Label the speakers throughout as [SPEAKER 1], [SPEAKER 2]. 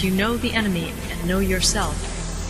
[SPEAKER 1] If you know the enemy and know yourself,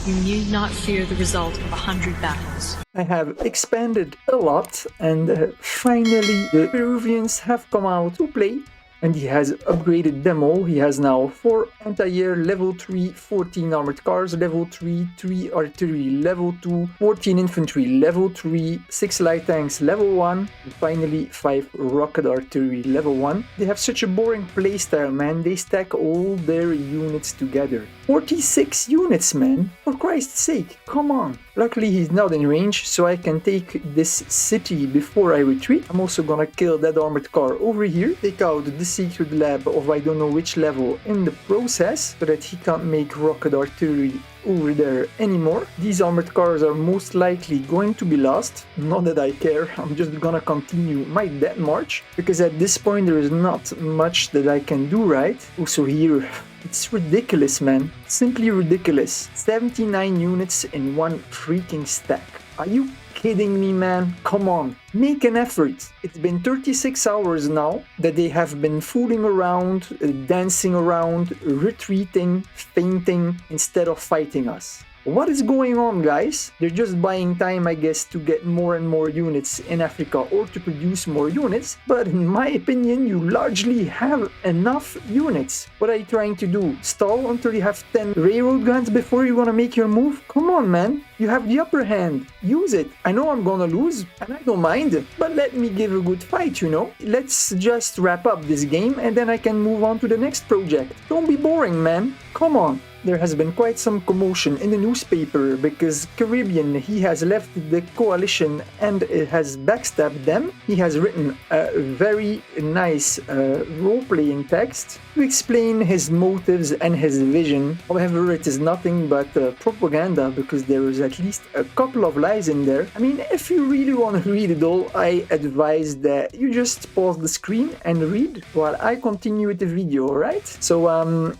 [SPEAKER 1] you need not fear the result of 100 battles.
[SPEAKER 2] I have expanded a lot, and finally the Peruvians have come out to play. And he has upgraded them all. He has now 4 anti-air, level 3, 14 armored cars, level 3, 3 artillery, level 2, 14 infantry, level 3, 6 light tanks, level 1, and finally 5 rocket artillery, level 1. They have such a boring playstyle, man. They stack all their units together. 46 units, man. For Christ's sake, come on. Luckily he's not in range, so I can take this city before I retreat. I'm also gonna kill that armored car over here, take out the secret lab of I don't know which level in the process, so that he can't make rocket artillery over there anymore. These armored cars are most likely going to be lost. Not that I care, I'm just gonna continue my death march, because at this point there is not much that I can do right. Also here, it's ridiculous, man. Simply ridiculous. 79 units in one freaking stack. Are you kidding me, man? Come on, make an effort. It's been 36 hours now that they have been fooling around, dancing around, retreating, fainting instead of fighting us. What is going on, guys? They're just buying time, I guess, to get more and more units in Africa or to produce more units, but in my opinion, you largely have enough units. What are you trying to do? Stall until you have 10 railroad guns before you want to make your move? Come on, man. You have the upper hand. Use it. I know I'm gonna lose, and I don't mind, but let me give a good fight, you know? Let's just wrap up this game, and then I can move on to the next project. Don't be boring, man. Come on. There has been quite some commotion in the newspaper because Caribbean, he has left the coalition and has backstabbed them. He has written a very nice role-playing text to explain his motives and his vision. However, it is nothing but propaganda because there is at least a couple of lies in there. I mean, if you really want to read it all, I advise that you just pause the screen and read while I continue with the video, alright? So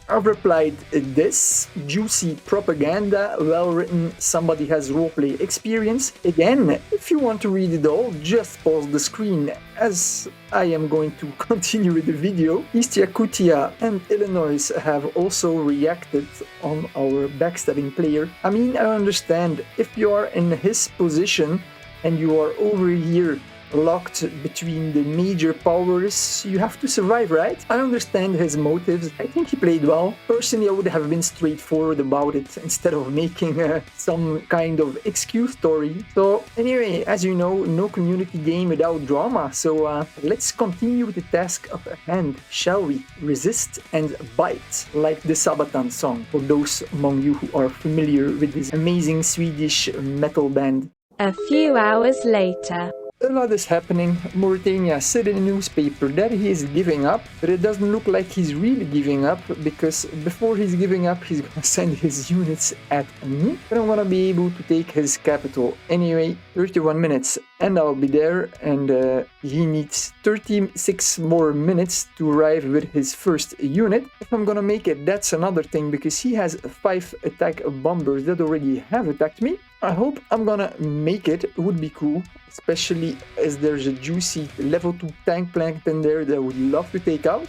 [SPEAKER 2] I've replied this. Juicy propaganda, well written, somebody has roleplay experience. Again, if you want to read it all, just pause the screen as I am going to continue with the video. East Yakutia and Illinois have also reacted on our backstabbing player. I mean, I understand if you are in his position and you are over here locked between the major powers, you have to survive, right? I understand his motives. I think he played well. Personally, I would have been straightforward about it instead of making some kind of excuse story. So anyway, as you know, no community game without drama. So let's continue with the task up at hand, shall we? Resist and bite, like the Sabaton song, for those among you who are familiar with this amazing Swedish metal band.
[SPEAKER 3] A few hours later.
[SPEAKER 2] A lot is happening. Mauritania said in the newspaper that he is giving up, but it doesn't look like he's really giving up, because before he's giving up, he's gonna send his units at me. But I'm gonna be able to take his capital. Anyway, 31 minutes and I'll be there, and he needs 36 more minutes to arrive with his first unit. If I'm gonna make it, that's another thing, because he has 5 attack bombers that already have attacked me. I hope I'm gonna make it. It would be cool, especially as there's a juicy level 2 tank plankton there that I would love to take out.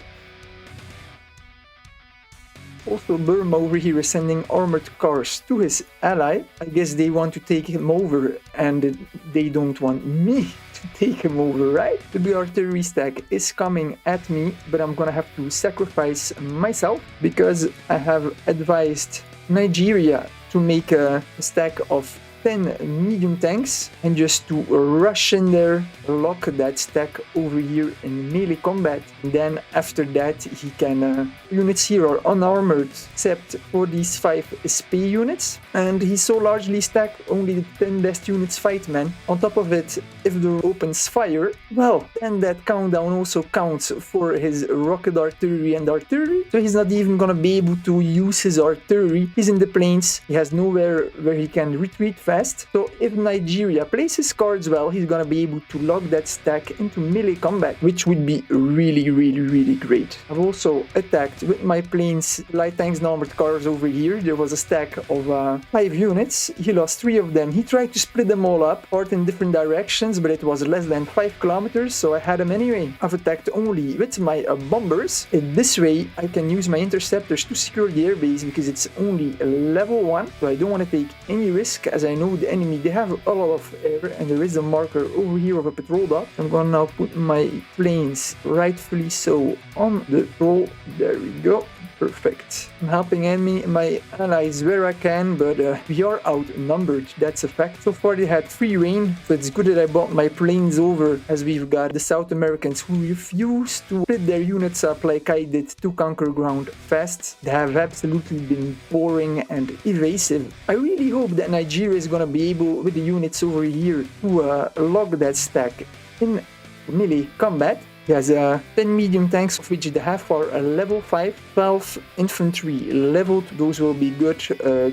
[SPEAKER 2] Also, Burma over here is sending armored cars to his ally. I guess they want to take him over and they don't want me to take him over, right? The big artillery stack is coming at me, but I'm gonna have to sacrifice myself because I have advised Nigeria to make a stack of 10 medium tanks and just to rush in there, lock that stack over here in melee combat. And then after that he can... units here are unarmored except for these 5 SP units, and he's so largely stacked, only the 10 best units fight, man. On top of it, if the opens fire, well, then that countdown also counts for his rocket artillery and artillery, so he's not even gonna be able to use his artillery. He's in the plains, he has nowhere where he can retreat fast. fast. So if Nigeria plays his cards well, he's gonna be able to lock that stack into melee combat, which would be really great. I've also attacked with my planes light tanks and armored cars over here. There was a stack of 5 units. He lost 3 of them. He tried to split them all up, part in different directions, but it was less than 5 kilometers, so I had him anyway. I've attacked only with my bombers. In this way, I can use my interceptors to secure the airbase because it's only level 1, so I don't want to take any risk, as I know the enemy, they have a lot of air, and there is a marker over here of a patrol dot. I'm gonna now put my planes, rightfully so, on the patrol. There we go. Perfect. I'm helping my allies where I can, but we are outnumbered, that's a fact. So far they had free reign, so it's good that I brought my planes over, as we've got the South Americans who refuse to split their units up like I did to conquer ground fast. They have absolutely been boring and evasive. I really hope that Nigeria is gonna be able, with the units over here, to lock that stack in melee combat. He has 10 medium tanks, of which the half are level 5, 12 infantry leveled. Those will be good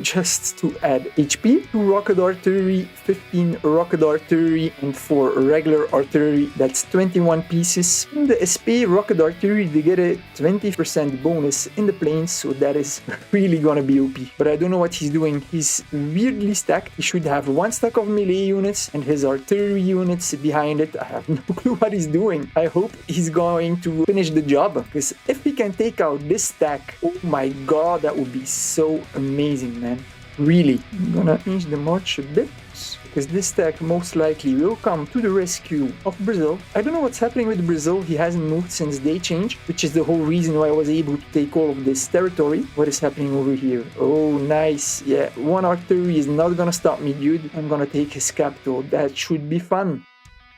[SPEAKER 2] just to add HP. 2 rocket artillery, 15 rocket artillery, and 4 regular artillery. That's 21 pieces. In the SP rocket artillery, they get a 20% bonus in the planes, so that is really gonna be OP. But I don't know what he's doing. He's weirdly stacked. He should have 1 stack of melee units and his artillery units behind it. I have no clue what he's doing. I hope he's going to finish the job, because if he can take out this stack, oh my god, that would be so amazing, man. Really. I'm gonna change the march a bit, because this stack most likely will come to the rescue of Brazil. I don't know what's happening with Brazil. He hasn't moved since they changed, which is the whole reason why I was able to take all of this territory. What is happening over here? Oh, nice. Yeah, 1 artillery is not gonna stop me, dude. I'm gonna take his capital. That should be fun.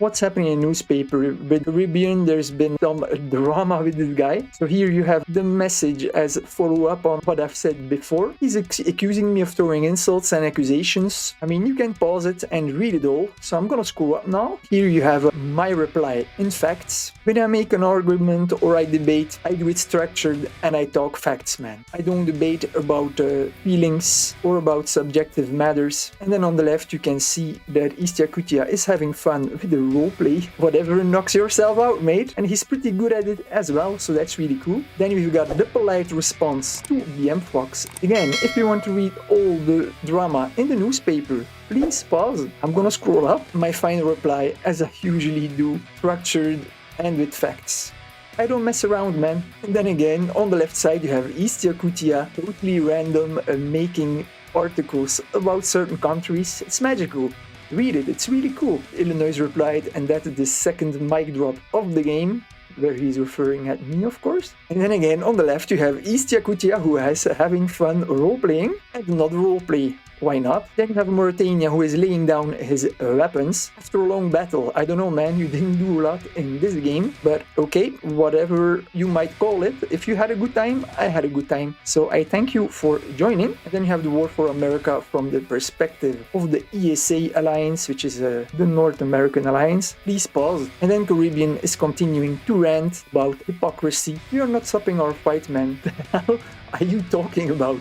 [SPEAKER 2] What's happening in newspaper? With Caribbean, there's been some drama with this guy. So here you have the message as follow-up on what I've said before. He's accusing me of throwing insults and accusations. I mean, you can pause it and read it all. So I'm gonna scroll up now. Here you have my reply. In facts, when I make an argument or I debate, I do it structured and I talk facts, man. I don't debate about feelings or about subjective matters. And then on the left, you can see that East Yakutia is having fun with the roleplay, whatever knocks yourself out, mate. And he's pretty good at it as well, so that's really cool. Then we've got the polite response to the M-Fox. Again, if you want to read all the drama in the newspaper, please pause. I'm gonna scroll up. My final reply, as I usually do, structured and with facts. I don't mess around, man. And then again, on the left side, you have East Yakutia, totally random, making articles about certain countries. It's magical. Read it, it's really cool. Illinois replied, and that's the second mic drop of the game, where he's referring at me, of course. And then again, on the left, you have East Yakutia, who is having fun role-playing, and not roleplay. Why not? Then you have Mauritania, who is laying down his weapons after a long battle. I don't know, man, you didn't do a lot in this game, but okay, whatever you might call it. If you had a good time, I had a good time. So I thank you for joining. And then you have the War for America from the perspective of the ESA Alliance, which is the North American Alliance. Please pause. And then Caribbean is continuing to rant about hypocrisy. We are not stopping our fight, man. What the hell are you talking about?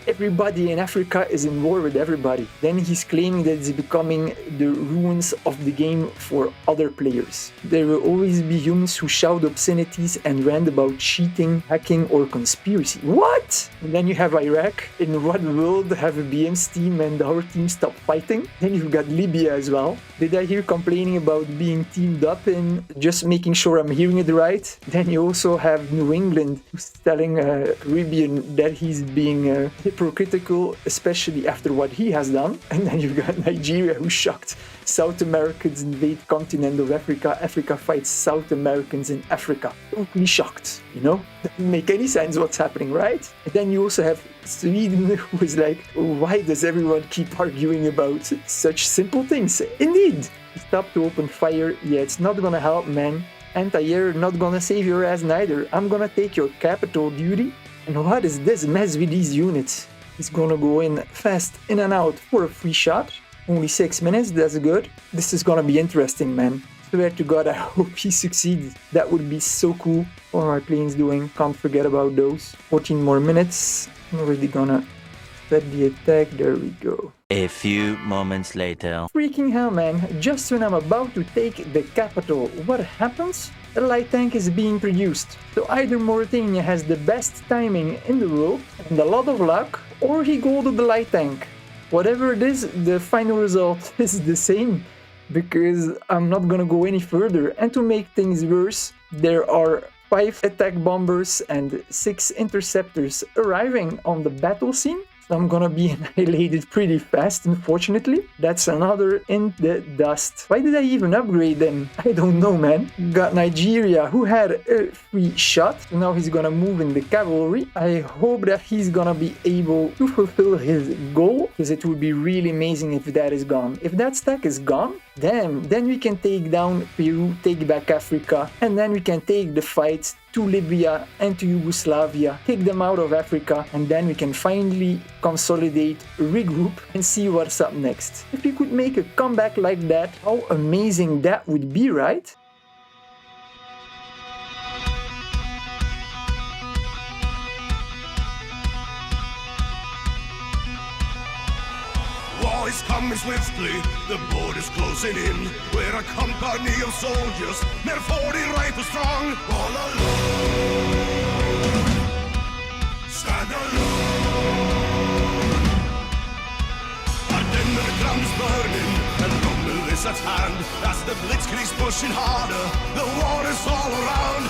[SPEAKER 2] Everybody in Africa is in war with everybody. Then he's claiming that it's becoming the ruins of the game for other players. There will always be humans who shout obscenities and rant about cheating, hacking, or conspiracy. What? And then you have Iraq. In what world have BM's team and our team stop fighting? Then you've got Libya as well. Did I hear complaining about being teamed up in just making sure I'm hearing it right? Then you also have New England who's telling Caribbean that he's being hypocritical, especially after what he has done. And then you've got Nigeria, who's shocked. South Americans invade continent of Africa. Africa fights South Americans in Africa. Totally shocked, you know? Doesn't make any sense what's happening, right? And then you also have Sweden, who is like, why does everyone keep arguing about such simple things? Indeed, stop to open fire. Yeah, it's not gonna help, man. Anti-air not gonna save your ass neither. I'm gonna take your capital, duty. And what is this mess with these units? He's gonna go in fast in and out for a free shot. Only 6 minutes, that's good. This is gonna be interesting, man. Swear to God, I hope he succeeds. That would be so cool. What are my planes doing? Can't forget about those. 14 more minutes. I'm already gonna start the attack. There we go.
[SPEAKER 4] A few moments later.
[SPEAKER 2] Freaking hell, man. Just when I'm about to take the capital, what happens? A light tank is being produced. So either Mauritania has the best timing in the world and a lot of luck, or he golded the light tank. Whatever it is, the final result is the same, because I'm not gonna go any further. And to make things worse, there are 5 attack bombers and 6 interceptors arriving on the battle scene. So I'm gonna be annihilated pretty fast, unfortunately. That's another in the dust. Why did I even upgrade them? I don't know, man. Got Nigeria, who had a free shot. So now he's gonna move in the cavalry. I hope that he's gonna be able to fulfill his goal, because it would be really amazing if that is gone. If that stack is gone, damn, then we can take down Peru, take back Africa, and then we can take the fight to Libya and to Yugoslavia, take them out of Africa, and then we can finally consolidate, regroup, and see what's up next. If we could make a comeback like that, how amazing that would be, right?
[SPEAKER 5] War is coming swiftly, the border's closing in. We're a company of soldiers, near 40 rifles strong. All alone, stand alone. Our dinner drums burning, and rumble is at hand. As the blitzkrieg's pushing harder, the war is all around.